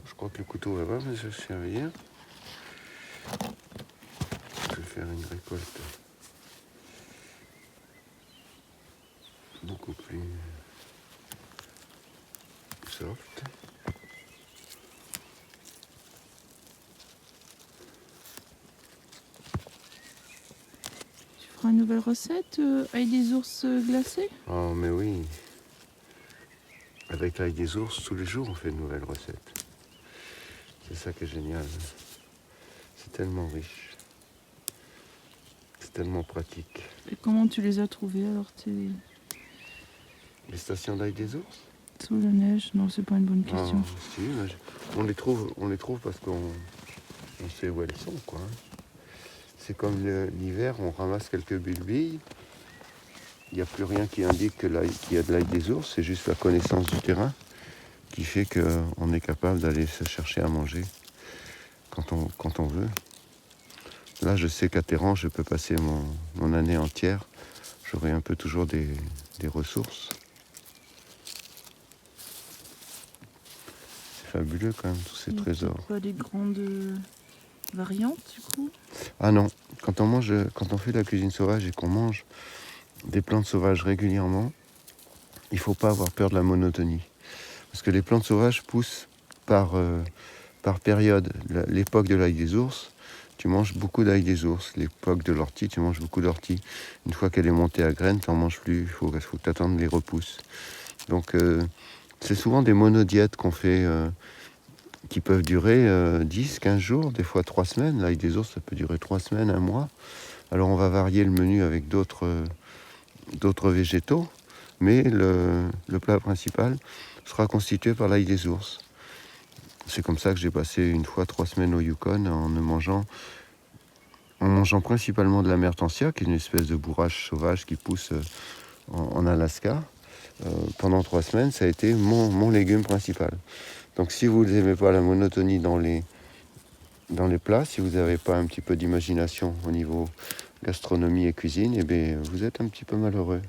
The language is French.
Je crois que le couteau va pas me servir. Je vais faire une récolte beaucoup plus soft. Tu feras une nouvelle recette avec des ours glacés? Oh mais oui, avec l'ail des ours, tous les jours on fait de nouvelles recettes. C'est ça qui est génial. C'est tellement riche. C'est tellement pratique. Et comment tu les as trouvés alors Les stations d'ail des ours? sous la neige? Non, c'est pas une bonne question. Ah, si, on les trouve parce qu'on sait où elles sont, quoi. C'est comme l'hiver, on ramasse quelques bulbilles. Il n'y a plus rien qui indique qu'il y a de l'ail des ours, c'est juste la connaissance du terrain qui fait qu'on est capable d'aller se chercher à manger quand on veut. Là, je sais qu'à Téhéran, je peux passer mon année entière. J'aurai un peu toujours des ressources. C'est fabuleux quand même, tous ces trésors. Pas des grandes variantes du coup? Ah non, quand on fait de la cuisine sauvage et qu'on mange des plantes sauvages régulièrement, il ne faut pas avoir peur de la monotonie. Parce que les plantes sauvages poussent par période. L'époque de l'ail des ours, tu manges beaucoup d'ail des ours. L'époque de l'ortie, tu manges beaucoup d'ortie. Une fois qu'elle est montée à graines, tu n'en manges plus. Il faut que tu attendes les repousses. Donc c'est souvent des monodiètes qu'on fait qui peuvent durer 10, 15 jours, des fois 3 semaines. L'ail des ours, ça peut durer 3 semaines, 1 mois. Alors on va varier le menu avec d'autres végétaux, mais le plat principal sera constitué par l'ail des ours. C'est comme ça que j'ai passé une fois 3 semaines au Yukon en mangeant principalement de la mertensia, qui est une espèce de bourrache sauvage qui pousse en Alaska. Pendant 3 semaines, ça a été mon légume principal. Donc si vous n'aimez pas la monotonie dans les plats, si vous n'avez pas un petit peu d'imagination au niveau gastronomie et cuisine, eh bien, vous êtes un petit peu malheureux.